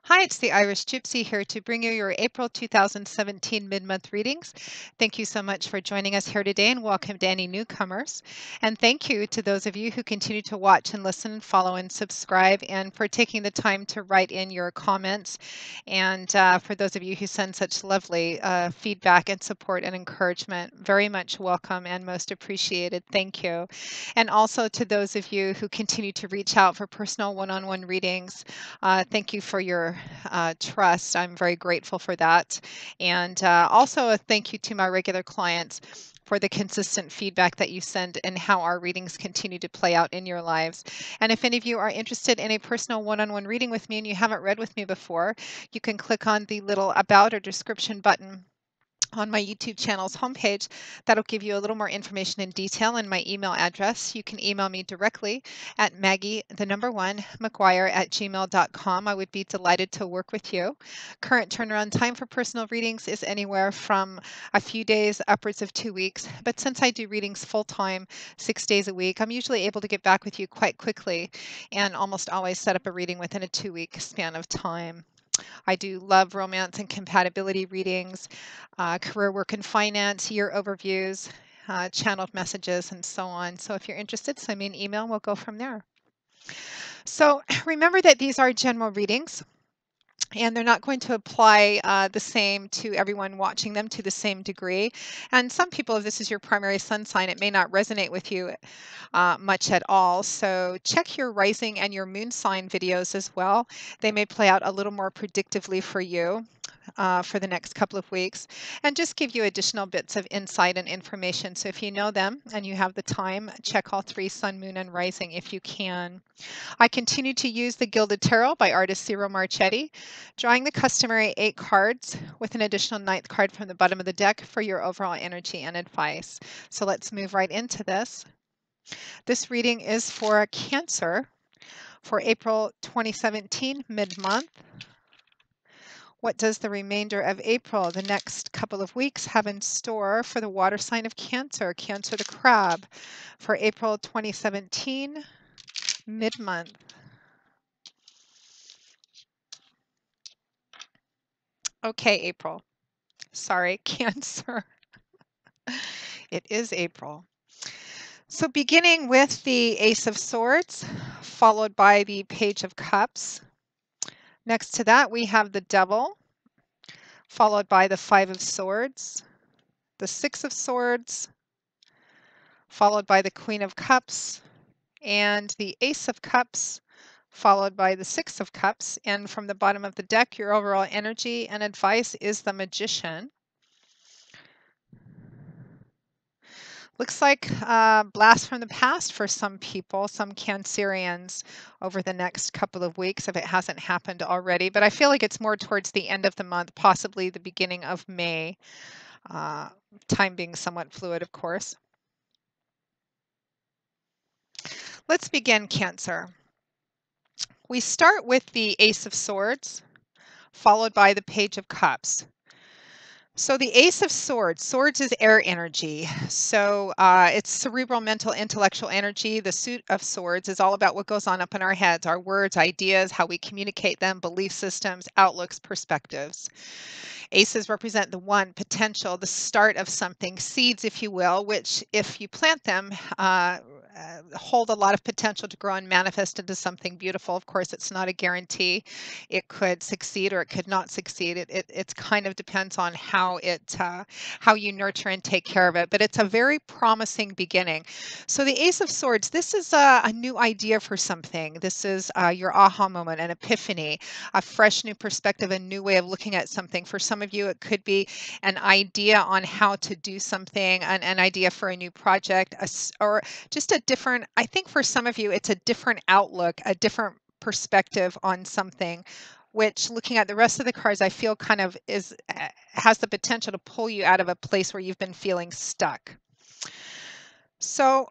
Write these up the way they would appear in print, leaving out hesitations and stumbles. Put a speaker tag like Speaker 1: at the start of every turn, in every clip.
Speaker 1: Hi, it's the Irish Gypsy here to bring you your April 2017 mid-month readings. Thank you so much for joining us here today and welcome to any newcomers. And thank you to those of you who continue to watch and listen, follow and subscribe, and for taking the time to write in your comments. And for those of you who send such lovely feedback and support and encouragement, very much welcome and most appreciated. Thank you. And also to those of you who continue to reach out for personal one-on-one readings. Thank you for your trust. I'm very grateful for that. And also a thank you to my regular clients for the consistent feedback that you send and how our readings continue to play out in your lives. And if any of you are interested in a personal one-on-one reading with me and you haven't read with me before, you can click on the little about or description button on my YouTube channel's homepage. That'll give you a little more information in detail and my email address. You can email me directly at Maggie1McGuire@gmail.com. I would be delighted to work with you. Current turnaround time for personal readings is anywhere from a few days upwards of 2 weeks. But since I do readings full time, 6 days a week, I'm usually able to get back with you quite quickly and almost always set up a reading within a 2-week span of time. I do love romance and compatibility readings, career work and finance, year overviews, channeled messages, and so on. So if you're interested, send me an email. We'll go from there. So remember that these are general readings. And they're not going to apply the same to everyone watching them to the same degree. And some people, if this is your primary sun sign, it may not resonate with you much at all. So check your rising and your moon sign videos as well. They may play out a little more predictively for you. For the next couple of weeks and just give you additional bits of insight and information. So if you know them and you have the time, check all 3, sun, moon, and rising if you can. I continue to use the Gilded Tarot by artist Ciro Marchetti, drawing the customary 8 cards with an additional 9th card from the bottom of the deck for your overall energy and advice. So let's move right into this. This reading is for Cancer for April 2017 mid-month. What does the remainder of April, the next couple of weeks, have in store for the water sign of Cancer, Cancer the Crab, for April 2017, mid-month? Okay, April. Sorry, Cancer. It is April. So beginning with the Ace of Swords, followed by the Page of Cups. Next to that, we have the Devil, followed by the Five of Swords, the Six of Swords, followed by the Queen of Cups, and the Ace of Cups, followed by the Six of Cups. And from the bottom of the deck, your overall energy and advice is the Magician. Looks like blast from the past for some people, some Cancerians, over the next couple of weeks if it hasn't happened already. But I feel like it's more towards the end of the month, possibly the beginning of May. Time being somewhat fluid, of course. Let's begin, Cancer. We start with the Ace of Swords, followed by the Page of Cups. So the Ace of Swords, swords is air energy. So it's cerebral, mental, intellectual energy. The suit of swords is all about what goes on up in our heads, our words, ideas, how we communicate them, belief systems, outlooks, perspectives. Aces represent the one, potential, the start of something, seeds, if you will, which if you plant them, hold a lot of potential to grow and manifest into something beautiful. Of course, it's not a guarantee. It could succeed or it could not succeed. It kind of depends on how you nurture and take care of it. But it's a very promising beginning. So the Ace of Swords, this is a new idea for something. This is your aha moment, an epiphany, a fresh new perspective, a new way of looking at something. For some of you, it could be an idea on how to do something, an idea for a new project, or just a different, I think for some of you, it's a different outlook, a different perspective on something, which looking at the rest of the cards, I feel kind of has the potential to pull you out of a place where you've been feeling stuck. So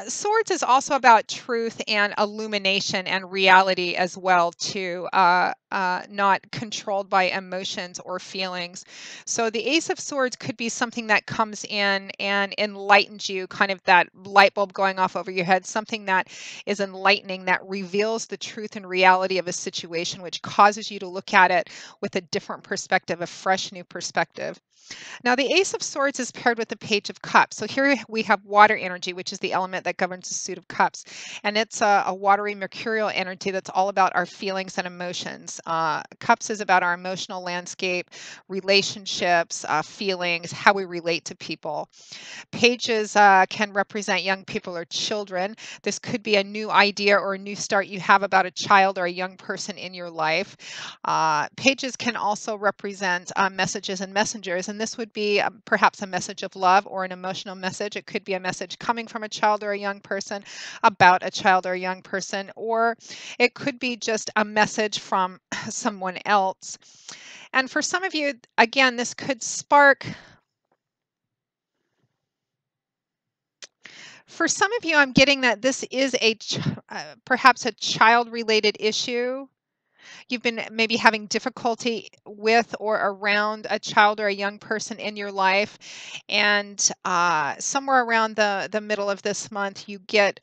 Speaker 1: Swords is also about truth and illumination and reality as well too, not controlled by emotions or feelings. So the Ace of Swords could be something that comes in and enlightens you, kind of that light bulb going off over your head, something that is enlightening, that reveals the truth and reality of a situation, which causes you to look at it with a different perspective, a fresh new perspective. Now, the Ace of Swords is paired with the Page of Cups. So here we have water energy, which is the element that governs the suit of cups. And it's a watery mercurial energy that's all about our feelings and emotions. Cups is about our emotional landscape, relationships, feelings, how we relate to people. Pages can represent young people or children. This could be a new idea or a new start you have about a child or a young person in your life. Pages can also represent messages and messengers, and this would be perhaps a message of love or an emotional message. It could be a message coming from a child or a young person about a child or a young person, or it could be just a message from someone else. And for some of you, again, this could spark. For some of you, I'm getting that this is perhaps a child-related issue. You've been maybe having difficulty with or around a child or a young person in your life, and somewhere around the middle of this month, you get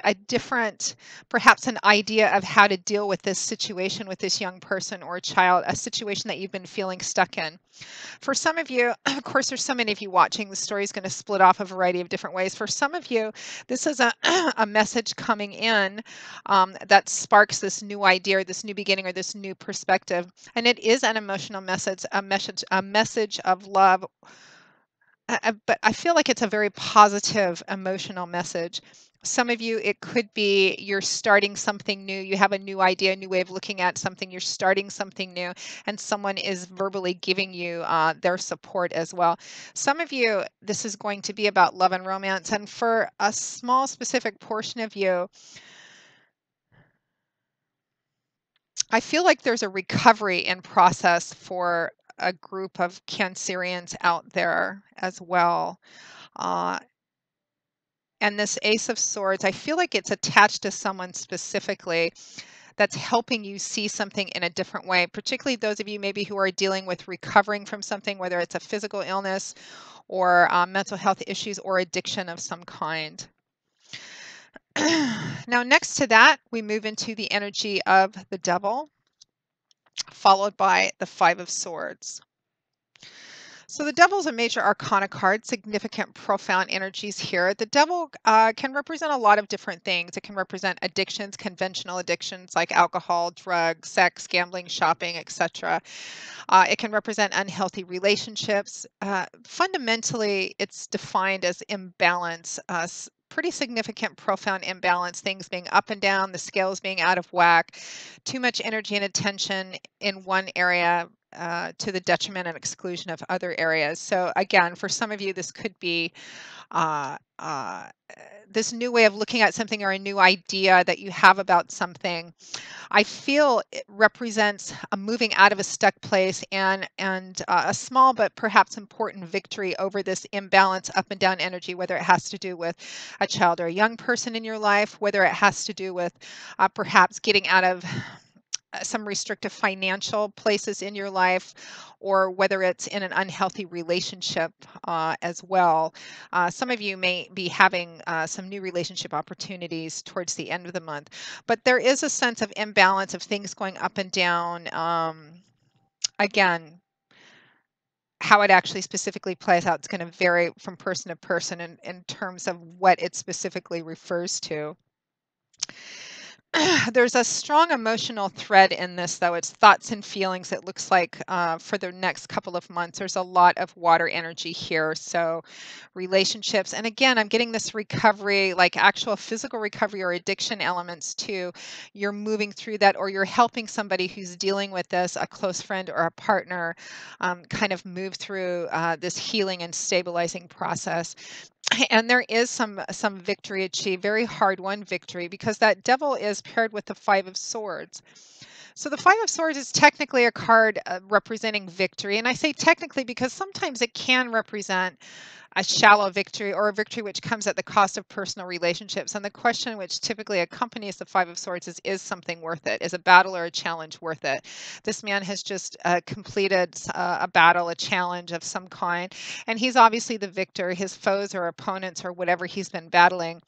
Speaker 1: a different, perhaps an idea of how to deal with this situation with this young person or child, a situation that you've been feeling stuck in. For some of you, of course, there's so many of you watching, the story is going to split off a variety of different ways. For some of you, this is a, a message coming in that sparks this new idea or this new beginning or this new perspective. And it is an emotional message, a message of love. But I feel like it's a very positive emotional message. Some of you, it could be you're starting something new. You have a new idea, a new way of looking at something. You're starting something new, and someone is verbally giving you their support as well. Some of you, this is going to be about love and romance. And for a small, specific portion of you, I feel like there's a recovery in process for a group of Cancerians out there as well. Uh, And this Ace of Swords, I feel like it's attached to someone specifically that's helping you see something in a different way, particularly those of you maybe who are dealing with recovering from something, whether it's a physical illness or mental health issues or addiction of some kind. Now, next to that, we move into the energy of the devil, followed by the Five of Swords. So the devil is a major arcana card, significant, profound energies here. The devil can represent a lot of different things. It can represent addictions, conventional addictions like alcohol, drugs, sex, gambling, shopping, etc. It can represent unhealthy relationships. Fundamentally, it's defined as imbalance. Pretty significant, profound imbalance, things being up and down, the scales being out of whack, too much energy and attention in one area to the detriment and exclusion of other areas. So again, for some of you, this could be uh, uh, this new way of looking at something or a new idea that you have about something. I feel it represents a moving out of a stuck place and a small but perhaps important victory over this imbalance up and down energy, whether it has to do with a child or a young person in your life, whether it has to do with perhaps getting out of some restrictive financial places in your life, or whether it's in an unhealthy relationship as well. Some of you may be having some new relationship opportunities towards the end of the month, but there is a sense of imbalance of things going up and down. Again, how it actually specifically plays out, it's going to vary from person to person in terms of what it specifically refers to. There's a strong emotional thread in this, though. It's thoughts and feelings. It looks like for the next couple of months, there's a lot of water energy here. So, relationships. And again, I'm getting this recovery, like actual physical recovery or addiction elements too. You're moving through that, or you're helping somebody who's dealing with this, a close friend or a partner, kind of move through this healing and stabilizing process. And there is some victory achieved, very hard won victory, because that devil is paired with the Five of Swords. So the Five of Swords is technically a card representing victory, and I say technically because sometimes it can represent a shallow victory or a victory which comes at the cost of personal relationships. And the question which typically accompanies the Five of Swords is something worth it? Is a battle or a challenge worth it? This man has just completed a battle, a challenge of some kind, and he's obviously the victor. His foes or opponents or whatever he's been battling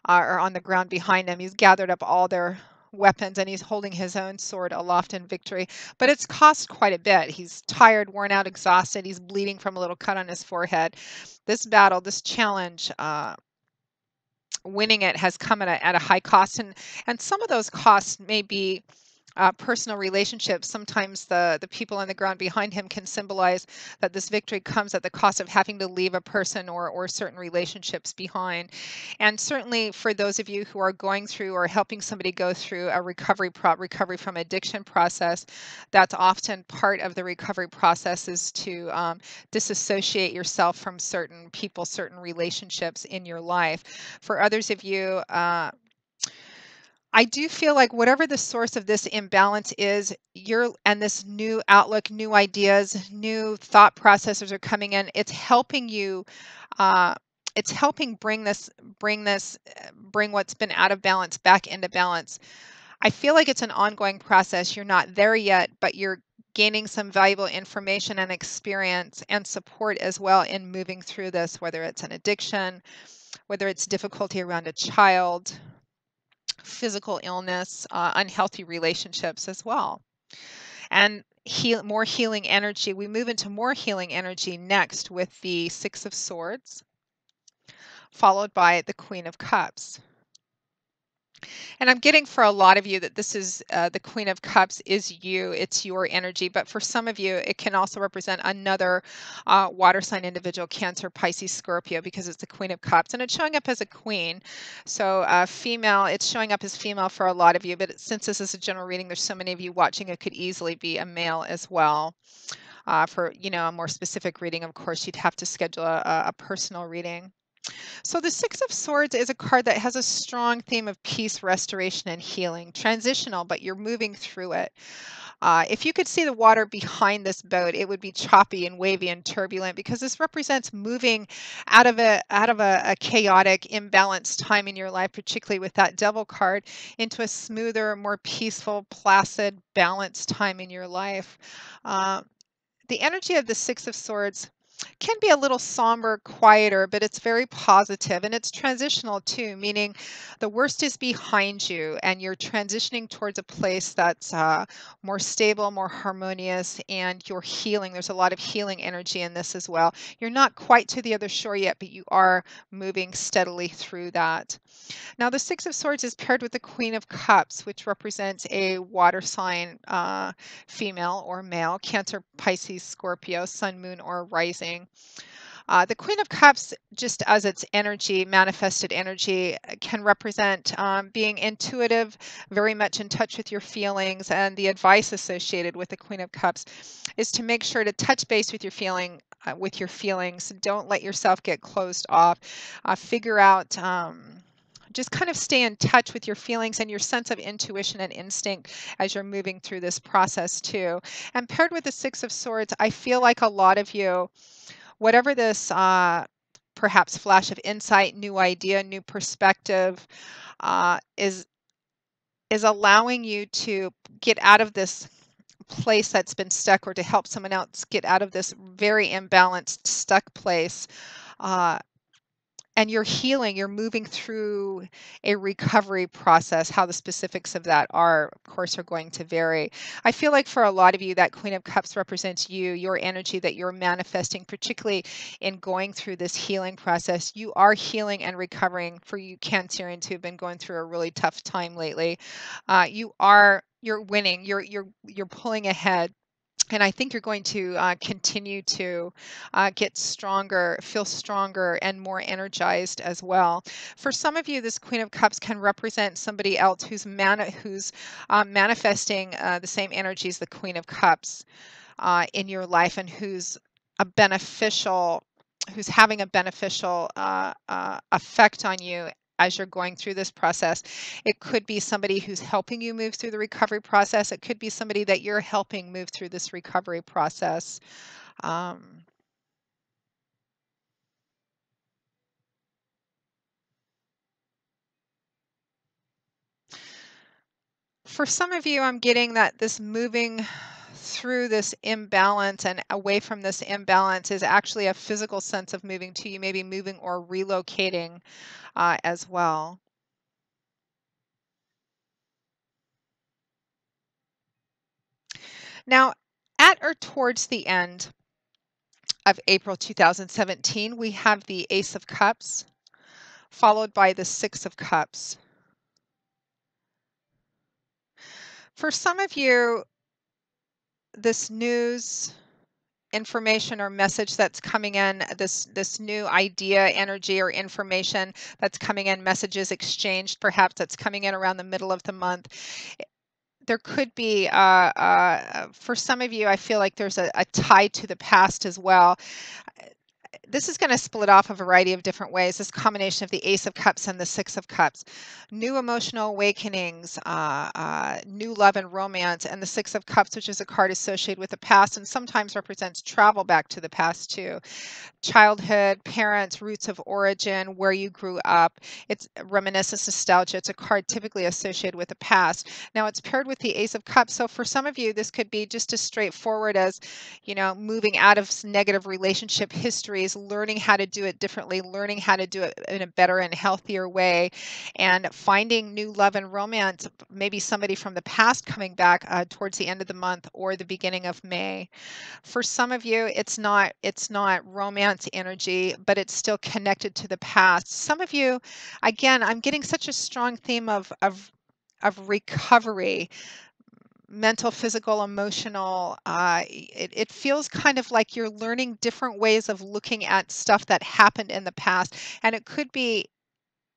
Speaker 1: are on the ground behind him. He's gathered up all their weapons and he's holding his own sword aloft in victory. But it's cost quite a bit. He's tired, worn out, exhausted. He's bleeding from a little cut on his forehead. This battle, this challenge, winning it has come at a high cost, and some of those costs may be personal relationships. Sometimes the people on the ground behind him can symbolize that this victory comes at the cost of having to leave a person or certain relationships behind. And certainly for those of you who are going through or helping somebody go through a recovery from addiction process, that's often part of the recovery process, is to disassociate yourself from certain people, certain relationships in your life. For others of you, I do feel like whatever the source of this imbalance is, and this new outlook, new ideas, new thought processes are coming in. It's helping you. Uh, it's helping bring what's been out of balance back into balance. I feel like it's an ongoing process. You're not there yet, but you're gaining some valuable information and experience and support as well in moving through this, whether it's an addiction, whether it's difficulty around a child, physical illness, unhealthy relationships as well. And more healing energy. We move into more healing energy next with the Six of Swords, followed by the Queen of Cups. And I'm getting for a lot of you that this is the Queen of Cups is you, it's your energy. But for some of you, it can also represent another water sign individual, Cancer, Pisces, Scorpio, because it's the Queen of Cups. And it's showing up as a queen. So female, it's showing up as female for a lot of you. But since this is a general reading, there's so many of you watching, it could easily be a male as well. For a more specific reading, of course, you'd have to schedule a personal reading. So the Six of Swords is a card that has a strong theme of peace, restoration, and healing. Transitional, but you're moving through it. If you could see the water behind this boat, it would be choppy and wavy and turbulent, because this represents moving out of a chaotic, imbalanced time in your life, particularly with that Devil card, into a smoother, more peaceful, placid, balanced time in your life. Uh, the energy of the Six of Swords can be a little somber, quieter, but it's very positive, and it's transitional too, meaning the worst is behind you and you're transitioning towards a place that's more stable, more harmonious, and you're healing. There's a lot of healing energy in this as well. You're not quite to the other shore yet, but you are moving steadily through that. Now, the Six of Swords is paired with the Queen of Cups, which represents a water sign, female or male, Cancer, Pisces, Scorpio, Sun, Moon, or Rising. The Queen of Cups, just as its energy, manifested energy, can represent being intuitive, very much in touch with your feelings. And the advice associated with the Queen of Cups is to make sure to touch base with with your feelings. Don't let yourself get closed off. Figure out. Just kind of stay in touch with your feelings and your sense of intuition and instinct as you're moving through this process too. And paired with the Six of Swords, I feel like a lot of you, whatever this perhaps flash of insight, new idea, new perspective is allowing you to get out of this place that's been stuck, or to help someone else get out of this very imbalanced, stuck place. Uh, and you're healing, you're moving through a recovery process. How the specifics of that are, of course, are going to vary. I feel like for a lot of you, that Queen of Cups represents you, your energy that you're manifesting, particularly in going through this healing process. You are healing and recovering. For you Cancerians who've been going through a really tough time lately, you're winning, you're pulling ahead. And I think you're going to continue to get stronger, feel stronger, and more energized as well. For some of you, this Queen of Cups can represent somebody else who's manifesting the same energy as the Queen of Cups in your life, and who's having a beneficial effect on you as you're going through this process. It could be somebody who's helping you move through the recovery process. It could be somebody that you're helping move through this recovery process. Um, For some of you, I'm getting that this moving through this imbalance and away from this imbalance is actually a physical sense of moving to you, maybe moving or relocating as well. Now, at or towards the end of April 2017, we have the Ace of Cups, followed by the Six of Cups. For some of you, this news, information or message that's coming in, this new idea, energy, or information that's coming in, messages exchanged, perhaps that's coming in around the middle of the month. There could be, for some of you, I feel like there's a tie to the past as well. This is going to split off a variety of different ways. This combination of the Ace of Cups and the Six of Cups, new emotional awakenings, new love and romance, and the Six of Cups, which is a card associated with the past and sometimes represents travel back to the past too. Childhood, parents, roots of origin, where you grew up. It's reminiscence, nostalgia. It's a card typically associated with the past. Now it's paired with the Ace of Cups. So for some of you, this could be just as straightforward as, moving out of negative relationship histories, learning how to do it differently, learning how to do it in a better and healthier way, and finding new love and romance, maybe somebody from the past coming back towards the end of the month or the beginning of May. For some of you, it's not romance energy, but it's still connected to the past. Some of you, again, I'm getting such a strong theme of recovery, mental, physical, emotional. It feels kind of like you're learning different ways of looking at stuff that happened in the past, and it could be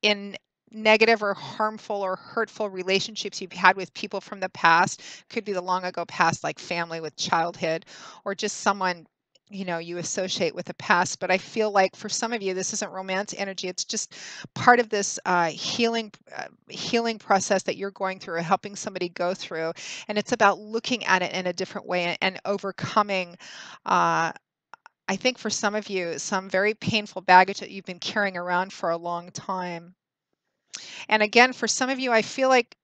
Speaker 1: in negative or harmful or hurtful relationships you've had with people from the past. Could be the long ago past, like family, with childhood, or just someone you associate with the past. But I feel like for some of you, this isn't romance energy. It's just part of this healing process that you're going through or helping somebody go through, and it's about looking at it in a different way and overcoming. I think for some of you, some very painful baggage that you've been carrying around for a long time. And again, for some of you, I feel like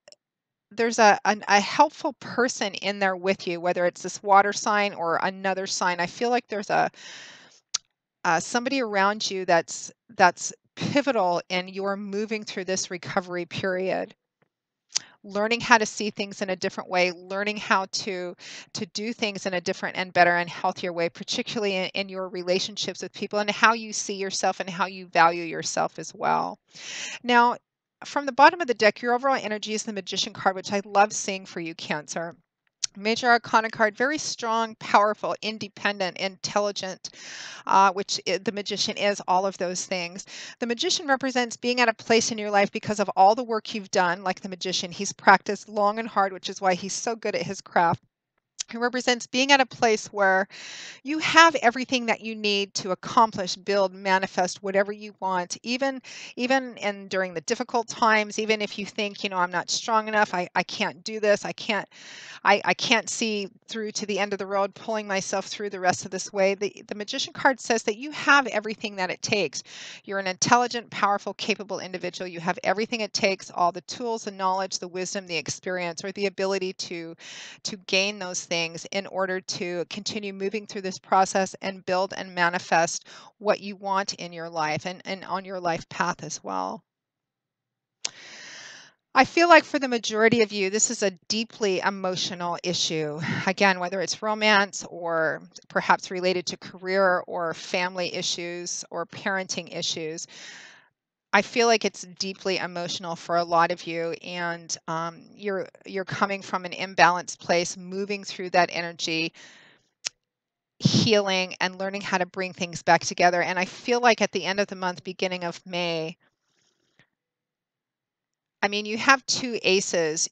Speaker 1: there's a helpful person in there with you, whether it's this water sign or another sign. I feel like there's a somebody around you that's pivotal in your moving through this recovery period. Learning how to see things in a different way, learning how to do things in a different and better and healthier way, particularly in your relationships with people and how you see yourself and how you value yourself as well. Now, from the bottom of the deck, your overall energy is the Magician card, which I love seeing for you, Cancer. Major Arcana card, very strong, powerful, independent, intelligent, the Magician is all of those things. The Magician represents being at a place in your life because of all the work you've done. Like the Magician, he's practiced long and hard, which is why he's so good at his craft. It represents being at a place where you have everything that you need to accomplish, build, manifest whatever you want, even and during the difficult times, even if you think, I'm not strong enough, I can't do this, I can't see through to the end of the road, pulling myself through the rest of this way. The Magician card says that you have everything that it takes. You're an intelligent, powerful, capable individual. You have everything it takes, all the tools, the knowledge, the wisdom, the experience, or the ability to gain those things in order to continue moving through this process and build and manifest what you want in your life and on your life path as well. I feel like for the majority of you, this is a deeply emotional issue. Again, whether it's romance or perhaps related to career or family issues or parenting issues. I feel like it's deeply emotional for a lot of you, and you're coming from an imbalanced place, moving through that energy, healing, and learning how to bring things back together. And I feel like at the end of the month, beginning of May, I mean, you have two aces.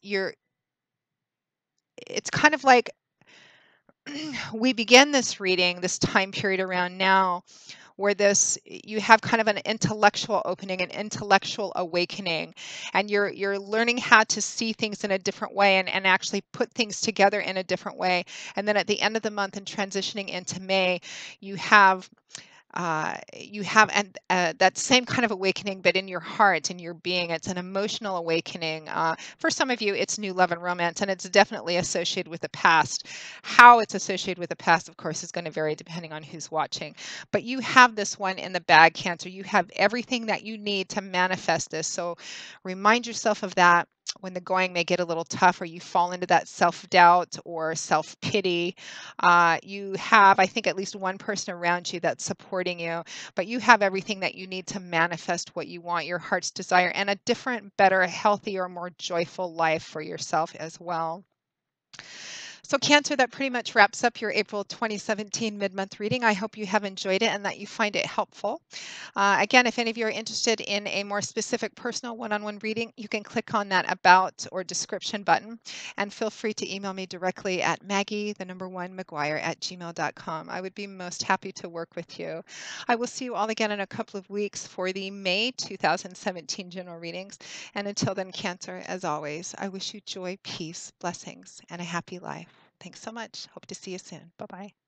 Speaker 1: It's kind of like we begin this reading, this time period around now, where you have kind of an intellectual opening, an intellectual awakening, and you're learning how to see things in a different way and actually put things together in a different way. And then at the end of the month and transitioning into May, you have you have and that same kind of awakening, but in your heart, in your being. It's an emotional awakening. For some of you, it's new love and romance, and it's definitely associated with the past. How it's associated with the past, of course, is going to vary depending on who's watching. But you have this one in the bag, Cancer. You have everything that you need to manifest this. So remind yourself of that when the going may get a little tough, or you fall into that self doubt or self pity. You have, I think, at least one person around you that's supporting you, but you have everything that you need to manifest what you want, your heart's desire, and a different, better, healthier, more joyful life for yourself as well. So, Cancer, that pretty much wraps up your April 2017 mid month reading. I hope you have enjoyed it and that you find it helpful. Again, if any of you are interested in a more specific personal one on one reading, you can click on that About or Description button, and feel free to email me directly at Maggie, the number one, McGuire at gmail.com. I would be most happy to work with you. I will see you all again in a couple of weeks for the May 2017 general readings. And until then, Cancer, as always, I wish you joy, peace, blessings, and a happy life. Thanks so much. Hope to see you soon. Bye bye.